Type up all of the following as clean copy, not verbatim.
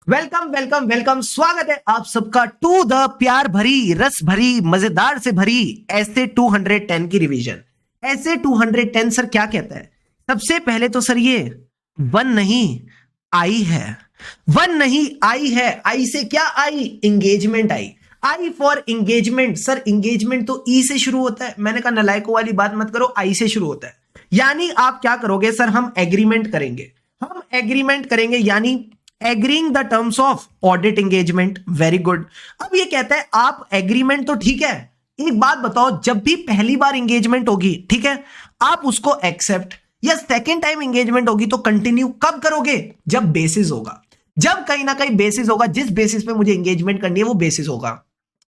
Welcome welcome welcome, स्वागत है आप सबका टू द प्यार भरी रस भरी मजेदार से भरी ऐसे 210 की रिवीजन। ऐसे 210 सर क्या कहता है? सबसे पहले तो सर ये वन नहीं आई है, वन नहीं आई है। आई से क्या I? Engagement I. I for engagement. Sir engagement तो ई से शुरू होता है। मैंने कहा नलायकों वाली बात मत करो, आई से शुरू होता है। यानी आप क्या करोगे सर? हम एग्रीमेंट करेंगे, हम एग्रीमेंट करेंगे यानी agreeing the terms of audit engagement. Very good. अब ये कहता है आप एग्रीमेंट तो ठीक है, एक बात बताओ, जब भी पहली बार एंगेजमेंट होगी, ठीक है, आप उसको एक्सेप्ट, या सेकेंड टाइम एंगेजमेंट होगी तो कंटिन्यू कब करोगे? जब बेसिस होगा, जब कहीं ना कहीं बेसिस होगा। जिस बेसिस पे मुझे एंगेजमेंट करनी है वो बेसिस होगा।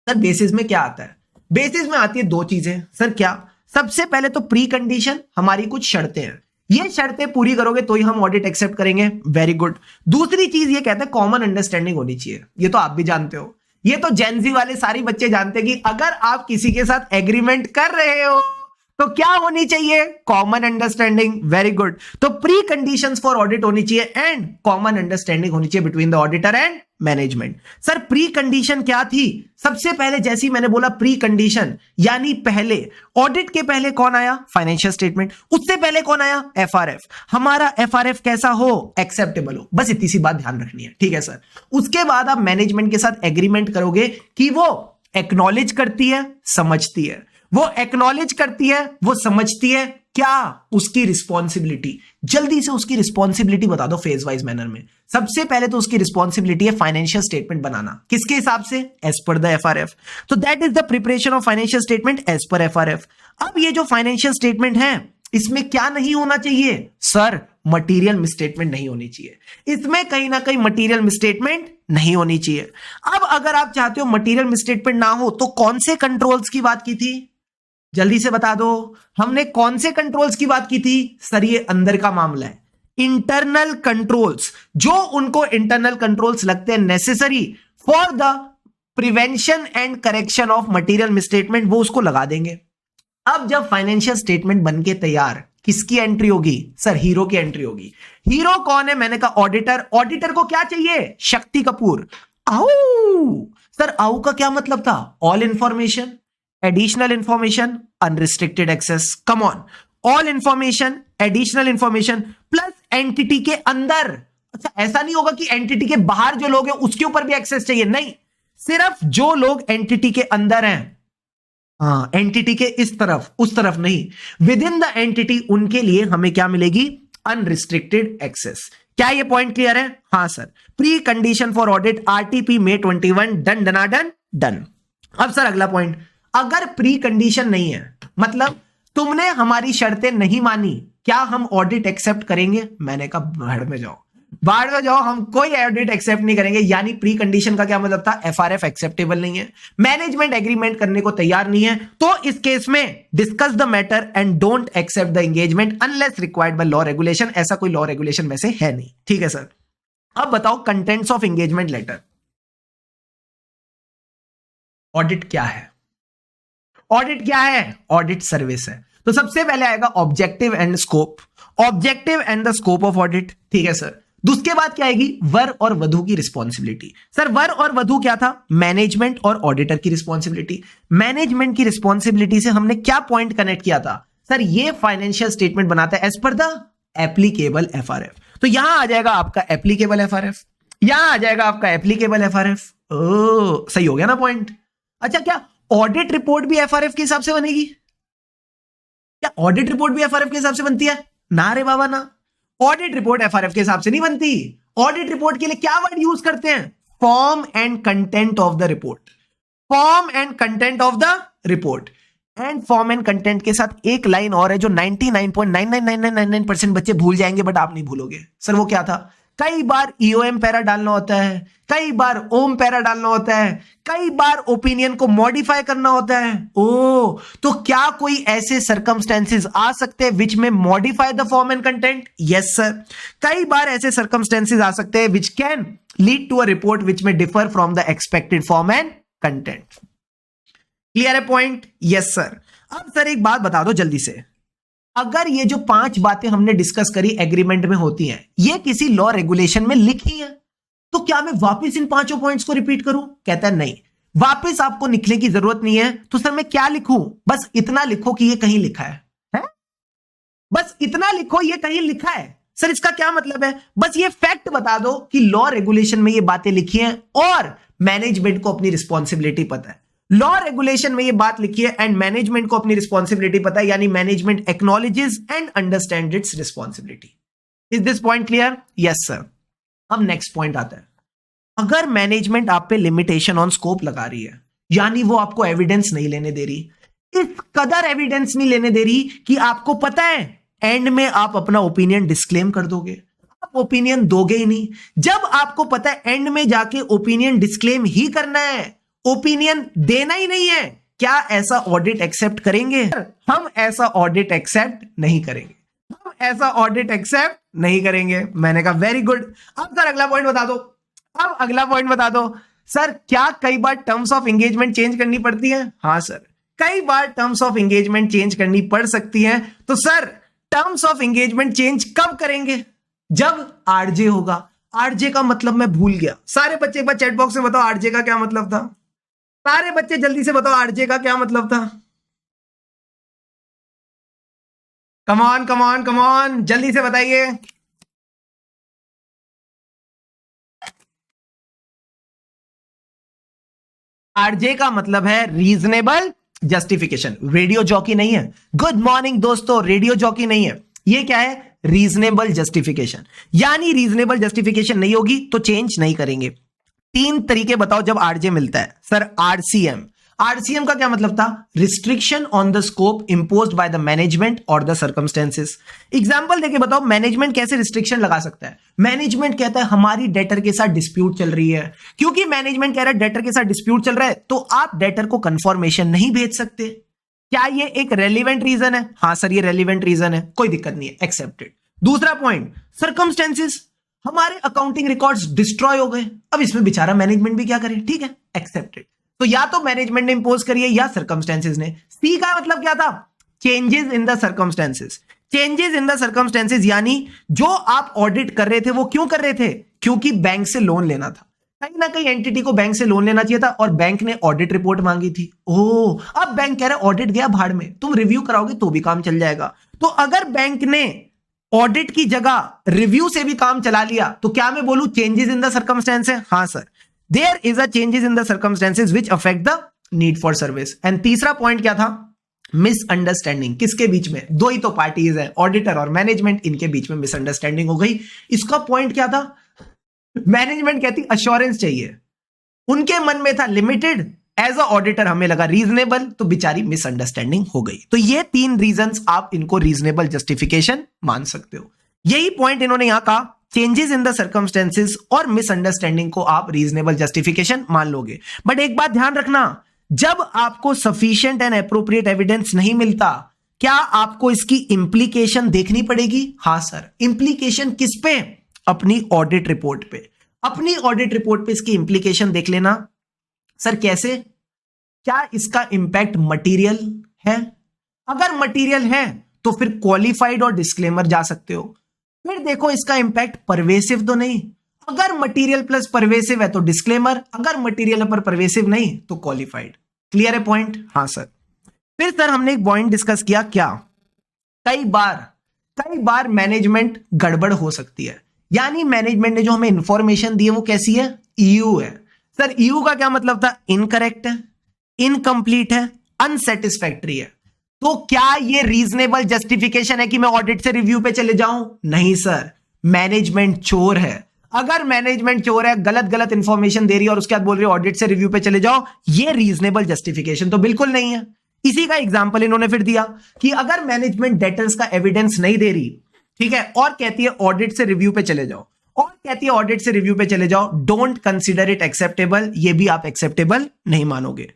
सर बेसिस में क्या आता है? बेसिस में आती है दो चीजें सर। क्या? सबसे पहले तो प्री कंडीशन, हमारी कुछ शर्तें हैं, ये शर्तें पूरी करोगे तो ही हम ऑडिट एक्सेप्ट करेंगे। Very good. दूसरी चीज ये कहता है कॉमन अंडरस्टैंडिंग होनी चाहिए। ये तो आप भी जानते हो, ये तो जेनजी वाले सारे बच्चे जानते हैं कि अगर आप किसी के साथ एग्रीमेंट कर रहे हो तो क्या होनी चाहिए? Common understanding. Very good. तो प्री कंडीशंस फॉर ऑडिट होनी चाहिए एंड कॉमन अंडरस्टैंडिंग होनी चाहिए between the auditor and management. Sir pre condition क्या थी? सबसे पहले जैसे ही मैंने बोला प्री कंडीशन, यानी पहले ऑडिट के पहले कौन आया? Financial statement. उससे पहले कौन आया? एफआरएफ। हमारा एफआरएफ कैसा हो? एक्सेप्टेबल हो। बस इतनी सी बात ध्यान रखनी है, ठीक है सर। उसके बाद आप मैनेजमेंट के साथ एग्रीमेंट करोगे कि वो एक्नॉलेज करती है, समझती है, वो एक्नॉलेज करती है, वो समझती है। क्या? उसकी रिस्पॉन्सिबिलिटी। जल्दी से उसकी रिस्पॉन्सिबिलिटी बता दो फेज वाइज मैनर में। सबसे पहले तो उसकी रिस्पॉन्सिबिलिटी है फाइनेंशियल स्टेटमेंट बनाना। किसके हिसाब से? As per the FRF. तो that is the preparation of financial statement as per FRF. अब ये जो फाइनेंशियल स्टेटमेंट है, इसमें क्या नहीं होना चाहिए सर? मटीरियल मिसस्टेटमेंट नहीं होनी चाहिए। इसमें कहीं ना कहीं मटीरियल मिसस्टेटमेंट नहीं होनी चाहिए। अब अगर आप चाहते हो मटीरियल मिसस्टेटमेंट ना हो तो कौन से कंट्रोल्स की बात की थी? जल्दी से बता दो, हमने कौन से कंट्रोल्स की बात की थी? सर ये अंदर का मामला है, इंटरनल कंट्रोल्स। जो उनको इंटरनल कंट्रोल्स लगते हैं necessary for the prevention and correction of material misstatement, वो उसको लगा देंगे। अब जब फाइनेंशियल स्टेटमेंट बनके तैयार, किसकी एंट्री होगी? सर हीरो की एंट्री होगी। हीरो कौन है? मैंने कहा ऑडिटर। ऑडिटर को क्या चाहिए? शक्ति कपूर। आओ सर, आओ का क्या मतलब था? All information, additional information, unrestricted access. Come on, all information, additional information plus entity के अंदर। अच्छा, ऐसा नहीं होगा कि एंटिटी के बाहर जो लोग हैं उसके ऊपर भी एक्सेस चाहिए, नहीं, सिर्फ जो लोग एंटिटी के अंदर हैं। हाँ, एंटिटी के इस तरफ उस तरफ नहीं, विद इन द एंटिटी, उनके लिए हमें क्या मिलेगी? Unrestricted access. क्या ये पॉइंट क्लियर है? हाँ sir. Pre condition for audit RTP May 21 done डना डन डन। अब सर अगला पॉइंट, अगर प्री कंडीशन नहीं है, मतलब तुमने हमारी शर्तें नहीं मानी, क्या हम ऑडिट एक्सेप्ट करेंगे? मैंने कहा बाहर में जाओ, बाहर में जाओ, हम कोई ऑडिट एक्सेप्ट नहीं करेंगे। यानी प्री कंडीशन का क्या मतलब था? एफआरएफ एक्सेप्टेबल नहीं है, मैनेजमेंट एग्रीमेंट करने को तैयार नहीं है, तो इस केस में discuss the matter and don't accept the engagement unless required by law regulation. ऐसा कोई लॉ रेगुलेशन वैसे है नहीं, ठीक है सर। अब बताओ contents of engagement letter. Audit क्या है? ऑडिट क्या है? ऑडिट सर्विस है। तो सबसे पहले आएगा objective and scope, objective and the scope of audit, ठीक है सर। उसके बाद क्या आएगी? वर और वधु की रिस्पॉन्सिबिलिटी। सर वर और वधु क्या था? मैनेजमेंट और ऑडिटर की रिस्पॉन्सिबिलिटी। मैनेजमेंट की रिस्पॉन्सिबिलिटी से हमने क्या पॉइंट कनेक्ट किया था? सर ये फाइनेंशियल स्टेटमेंट बनाता है as per the applicable FRF. तो यहां आ जाएगा आपका एप्लीकेबल एफआरएफ, यहां आ जाएगा आपका एप्लीकेबल एफआरएफ। ओ सही हो गया ना पॉइंट। अच्छा, क्या ऑडिट रिपोर्ट भी एफआरएफ के हिसाब से बनेगी? क्या ऑडिट रिपोर्ट भी एफआरएफ के हिसाब से बनती है? ना रे बाबा ना, ऑडिट रिपोर्ट एफआरएफ के हिसाब से नहीं बनती। ऑडिट रिपोर्ट के लिए क्या वर्ड यूज करते हैं? Form and content of the report, form and content of the report. And form and content के साथ एक लाइन और है जो 99.999999% बच्चे भूल जाएंगे, बट आप नहीं भूलोगे। सर वो क्या था? कई बार ईओएम पैरा डालना होता है, कई बार ओम पैरा डालना होता है, कई बार ओपिनियन को मॉडिफाई करना होता है। ओ, तो क्या कोई ऐसे सर्कमस्टेंसेस आ सकते हैं विच में modify the form and content? Yes sir, कई बार ऐसे सर्कमस्टेंसेस आ सकते हैं which can lead to a report which में differ from the expected form and content. Clear है पॉइंट? Yes sir. अब सर एक बात बता दो जल्दी से, अगर ये जो 5 बातें हमने डिस्कस करी एग्रीमेंट में होती हैं, ये किसी लॉ रेगुलेशन में लिखी है? तो क्या मैं वापस इन 5 पॉइंट्स को रिपीट करूं? कहता है नहीं, वापस आपको लिखने की जरूरत नहीं है। तो सर मैं क्या लिखूं? बस इतना लिखो कि ये कहीं लिखा है? बस इतना लिखो ये कहीं लिखा है। सर इसका क्या मतलब है? बस ये फैक्ट बता दो कि लॉ रेगुलेशन में ये बातें लिखी हैं और मैनेजमेंट को अपनी रिस्पॉन्सिबिलिटी पता है। लॉ रेगुलेशन में ये बात लिखी है एंड मैनेजमेंट को अपनी रिस्पॉन्सिबिलिटी पता है, यानी management acknowledges and understand it's responsibility. Is this point clear? Yes sir. अब नेक्स्ट पॉइंट आता है, अगर मैनेजमेंट आप पे लिमिटेशन ऑन स्कोप लगा रही है, यानी वो आपको एविडेंस नहीं लेने दे रही, इस कदर एविडेंस नहीं लेने दे रही कि आपको पता है एंड में आप अपना ओपिनियन डिस्क्लेम कर दोगे, आप ओपिनियन दोगे ही नहीं। जब आपको पता है एंड में जाके ओपिनियन डिस्क्लेम ही करना है, ओपिनियन देना ही नहीं है, क्या ऐसा ऑडिट एक्सेप्ट करेंगे? हम ऐसा ऑडिट एक्सेप्ट नहीं करेंगे, हम ऐसा ऑडिट एक्सेप्ट नहीं करेंगे। मैंने कहा वेरी गुड। अब सर अगला पॉइंट बता दो, अब अगला पॉइंट बता दो। सर क्या कई बार टर्म्स ऑफ एंगेजमेंट चेंज करनी पड़ती है? हाँ सर, कई बार टर्म्स ऑफ एंगेजमेंट चेंज करनी पड़ सकती है। तो sir terms of engagement change कब करेंगे? जब आरजे होगा। आरजे का मतलब मैं भूल गया, सारे बच्चे एक बार चैट बॉक्स में बताओ आरजे का क्या मतलब था। सारे बच्चे जल्दी से बताओ आरजे का क्या मतलब था। कमॉन कमॉन कमॉन, जल्दी से बताइए। आरजे का मतलब है रीजनेबल जस्टिफिकेशन। रेडियो जॉकी नहीं है। गुड मॉर्निंग दोस्तों, रेडियो जॉकी नहीं है। ये क्या है? Reasonable justification. यानी रीजनेबल जस्टिफिकेशन नहीं होगी तो चेंज नहीं करेंगे। 3 तरीके बताओ जब आरजे मिलता है। सर आरसीएम, आरसीएम का क्या मतलब था? Restriction on the scope imposed by the management और द सर्कमस्टेंसेस। एग्जांपल देके बताओ मैनेजमेंट कैसे रिस्ट्रिक्शन लगा सकता है। मैनेजमेंट कहता है हमारी डेटर के साथ डिस्प्यूट चल रही है, क्योंकि मैनेजमेंट कह रहा है डेटर के साथ डिस्प्यूट चल रहा है तो आप डेटर को कंफर्मेशन नहीं भेज सकते। क्या ये एक रेलिवेंट रीजन है? हाँ सर ये रेलिवेंट रीजन है, कोई दिक्कत नहीं है, एक्सेप्टेड। दूसरा पॉइंट, सर्कमस्टेंसेस, हमारे अकाउंटिंग रिकॉर्ड्स डिस्ट्रॉय हो गए, अब इसमें बेचारा मैनेजमेंट भी क्या करे, ठीक है, एक्सेप्टेड। तो या तो मैनेजमेंट ने इंपोज करी है या सर्कमस्टेंसेस ने। सी का मतलब क्या था? Changes in the circumstances. Changes in the circumstances यानी जो आप ऑडिट कर रहे थे वो क्यों कर रहे थे? क्योंकि बैंक से लोन लेना था, कहीं ना कहीं एंटिटी को बैंक से लोन लेना चाहिए था और बैंक ने ऑडिट रिपोर्ट मांगी थी। ओह, अब बैंक कह रहा है ऑडिट गया भाड़ में, तुम रिव्यू कराओगे तो भी काम चल जाएगा। तो अगर बैंक ने ऑडिट की जगह रिव्यू से भी काम चला लिया तो क्या मैं बोलूं चेंजेस इन द सर्कमस्टेंस है? हाँ sir, there is a changes in the circumstances which affect the need for service. And तीसरा पॉइंट क्या था? मिसअंडरस्टैंडिंग। किसके बीच में? दो ही तो पार्टीज है, ऑडिटर और मैनेजमेंट, इनके बीच में मिसअंडरस्टैंडिंग हो गई। इसका पॉइंट क्या था? मैनेजमेंट कहती अश्योरेंस चाहिए, उनके मन में था लिमिटेड, एज अ ऑडिटर हमें लगा रीजनेबल, तो बेचारी मिसअंडरस्टैंडिंग हो गई। तो ये 3 रीजंस आप इनको रीजनेबल जस्टिफिकेशन मान सकते हो। यही पॉइंट इन्होंने यहां कहा, चेंजेस इन द सर्कमस्टेंसेस और मिसअंडरस्टैंडिंग को आप रीजनेबल जस्टिफिकेशन मान लोगे। बट एक बात ध्यान रखना, जब आपको सफिशिएंट एंड एप्रोप्रिएट एविडेंस नहीं मिलता, क्या आपको इसकी इंप्लीकेशन देखनी पड़ेगी? हां सर, इंप्लीकेशन किस पे? अपनी ऑडिट रिपोर्ट पे। अपनी ऑडिट रिपोर्ट पे इसकी इंप्लीकेशन देख लेना। सर कैसे? क्या इसका इंपैक्ट मटेरियल है? अगर मटेरियल है तो फिर क्वालिफाइड और डिस्क्लेमर जा सकते हो। फिर देखो इसका इंपैक्ट परवेसिव तो नहीं, अगर मटेरियल प्लस परवेसिव है तो डिस्क्लेमर, अगर मटेरियल पर परवेसिव नहीं तो क्वालिफाइड। क्लियर है पॉइंट? हाँ सर। फिर सर हमने एक पॉइंट डिस्कस किया, क्या कई बार मैनेजमेंट गड़बड़ हो सकती है, यानी मैनेजमेंट ने जो हमें इंफॉर्मेशन दी है वो कैसी है? ईयू है। सर ईयू का क्या मतलब था? इनकरेक्ट है, इनकंप्लीट है, अनसेटिस्फैक्टरी है। तो क्या ये रीजनेबल जस्टिफिकेशन है कि मैं ऑडिट से रिव्यू पे चले जाऊं? नहीं सर, मैनेजमेंट चोर है। अगर मैनेजमेंट चोर है, गलत इंफॉर्मेशन दे रही है और उसके बाद बोल रही है ऑडिट से रिव्यू पे चले जाओ, ये रीजनेबल जस्टिफिकेशन तो बिल्कुल नहीं है। इसी का एग्जांपल इन्होंने फिर दिया कि अगर मैनेजमेंट डेटर्स का एविडेंस नहीं दे रही, ठीक है, और कहती है ऑडिट से रिव्यू पे चले जाओ, और कहती है ऑडिट से रिव्यू पे चले जाओ, डोंट कंसीडर इट एक्सेप्टेबल, ये भी आप एक्सेप्टेबल नहीं मानोगे।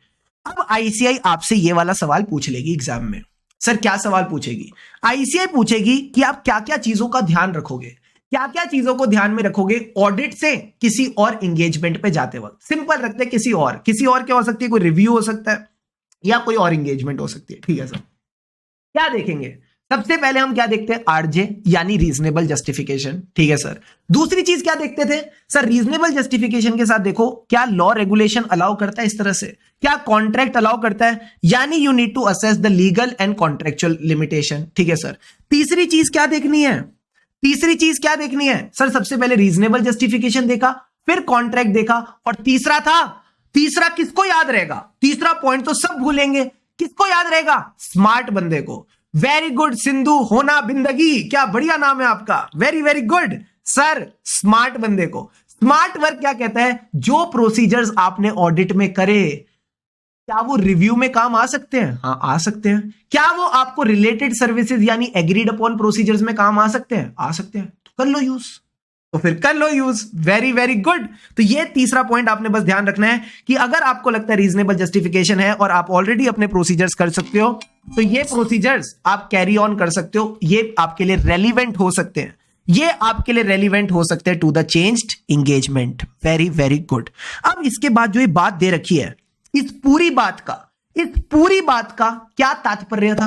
अब आईसीआई आपसे ये वाला सवाल पूछ लेगी एग्जाम में। सर क्या सवाल पूछेगी? आईसीआई पूछेगी कि आप क्या क्या चीजों का ध्यान रखोगे, क्या क्या चीजों को ध्यान में रखोगे ऑडिट से किसी और एंगेजमेंट पे जाते वक्त। सिंपल रखते हैं, किसी और क्या हो सकती है? कोई रिव्यू हो सकता है या कोई और एंगेजमेंट हो सकती है, ठीक है सर। क्या देखेंगे? सबसे पहले हम क्या देखते हैं, आरजे यानी रीजनेबल जस्टिफिकेशन, ठीक है सर। दूसरी चीज क्या देखते थे सर, रीजनेबल जस्टिफिकेशन के साथ देखो क्या लॉ रेगुलेशन अलाउ करता है इस तरह से, क्या कॉन्ट्रैक्ट अलाउ करता है, यानी you need to assess the legal and contractual limitation, ठीक है सर। तीसरी चीज क्या देखनी है, तीसरी चीज क्या देखनी है सर, सबसे पहले रीजनेबल जस्टिफिकेशन देखा, फिर कॉन्ट्रैक्ट देखा, और तीसरा था, तीसरा किसको याद रहेगा, तीसरा पॉइंट तो सब भूलेंगे, किसको याद रहेगा, स्मार्ट बंदे को। वेरी गुड सिंधु होना बिंदगी, क्या बढ़िया नाम है आपका, very very good sir, smart बंदे को। स्मार्ट वर्क क्या कहता है, जो प्रोसीजर्स आपने ऑडिट में करे क्या वो रिव्यू में काम आ सकते हैं, हाँ आ सकते हैं। क्या वो आपको रिलेटेड सर्विसेज यानी एग्रीड अपॉन प्रोसीजर्स में काम आ सकते हैं, आ सकते हैं, तो कर लो यूज, तो फिर कर लो यूज, वेरी वेरी गुड। तो ये तीसरा पॉइंट आपने बस ध्यान रखना है कि अगर आपको लगता है रीजनेबल जस्टिफिकेशन है और आप ऑलरेडी अपने प्रोसीजर्स कर सकते हो, तो ये प्रोसीजर्स आप कैरी ऑन कर सकते हो, ये आपके लिए रेलिवेंट हो सकते हैं, ये आपके लिए रेलिवेंट हो सकते हैं to the changed engagement, very very good. अब इसके बाद जो ये बात दे रखी है, इस पूरी बात का क्या तात्पर्य था,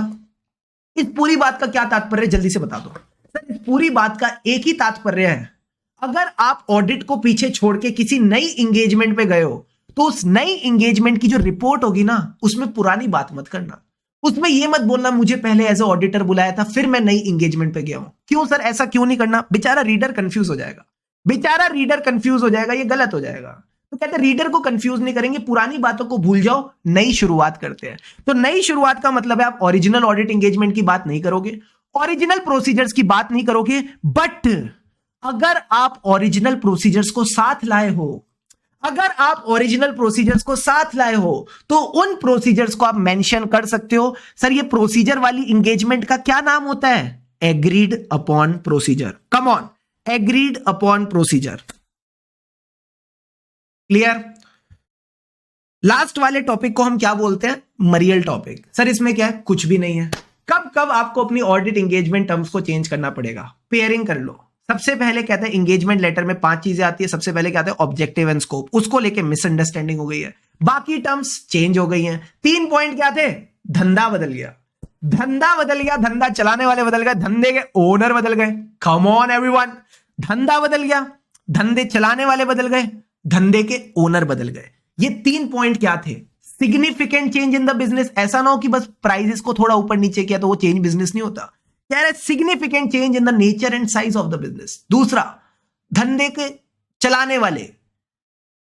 इस पूरी बात का क्या तात्पर्य, जल्दी से बता दो सर। इस पूरी बात का एक ही तात्पर्य है, अगर आप ऑडिट को पीछे छोड़ के किसी नई एंगेजमेंट पे गए हो, तो उस नई एंगेजमेंट की जो रिपोर्ट होगी ना, उसमें पुरानी बात मत करना, उसमें यह मत बोलना मुझे पहले एज ए ऑडिटर बुलाया था फिर मैं नई एंगेजमेंट पे गया हूं। क्यों सर, ऐसा क्यों नहीं करना, बेचारा रीडर कंफ्यूज हो जाएगा, बेचारा रीडर कंफ्यूज हो जाएगा, ये गलत हो जाएगा। तो कहते हैं रीडर को कंफ्यूज नहीं करेंगे, पुरानी बातों को भूल जाओ, नई शुरुआत करते हैं। तो नई शुरुआत का मतलब है आप ओरिजिनल ऑडिट एंगेजमेंट की बात नहीं करोगे, ओरिजिनल प्रोसीजर्स की बात नहीं करोगे, बट अगर आप ओरिजिनल प्रोसीजर्स को साथ लाए हो, अगर आप ओरिजिनल प्रोसीजर्स को साथ लाए हो, तो उन प्रोसीजर्स को आप मेंशन कर सकते हो। सर ये प्रोसीजर वाली एंगेजमेंट का क्या नाम होता है, agreed upon procedure, come on, agreed upon procedure, clear. Last वाले टॉपिक को हम क्या बोलते हैं, मरियल टॉपिक। सर इसमें क्या है, कुछ भी नहीं है। कब कब आपको अपनी ऑडिट एंगेजमेंट टर्म्स को चेंज करना पड़ेगा, पेयरिंग कर लो। सबसे पहले कहते हैं एंगेजमेंट लेटर में 5 चीजें आती है, सबसे पहले कहते हैं ऑब्जेक्टिव एंड स्कोप, उसको लेके मिसअंडरस्टैंडिंग हो गई है, बाकी टर्म्स चेंज हो गई हैं। 3 पॉइंट क्या थे, धंधा बदल गया, धंधा बदल गया, धंधा चलाने वाले बदल गए, धंधे के ओनर बदल गए, कम ऑन एवरीवन, धंधा बदल गया, धंधे चलाने वाले बदल गए, धंधे के ओनर बदल गए। ये 3 पॉइंट क्या थे, significant change in the business, ऐसा ना हो कि बस प्राइसेस को थोड़ा ऊपर नीचे किया तो वो चेंज बिजनेस नहीं होता, कह रहे significant change in the nature and size of the business. दूसरा, धंधे के चलाने वाले,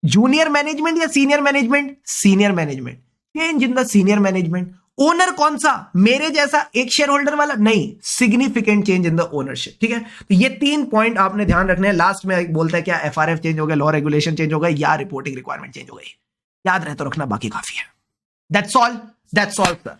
जूनियर मैनेजमेंट या senior management, senior management, change in the senior management. Owner कौन सा, मेरे जैसा एक शेयर होल्डर वाला नहीं, significant change in the ownership, ठीक है। तो ये 3 पॉइंट आपने ध्यान रखने हैं। लास्ट में बोलता है क्या, एफआरएफ चेंज हो गया, लॉ रेगुलेशन चेंज हो गया, या रिपोर्टिंग रिक्वायरमेंट चेंज हो गई, याद रहे तो रखना, बाकी काफी है। That's all sir.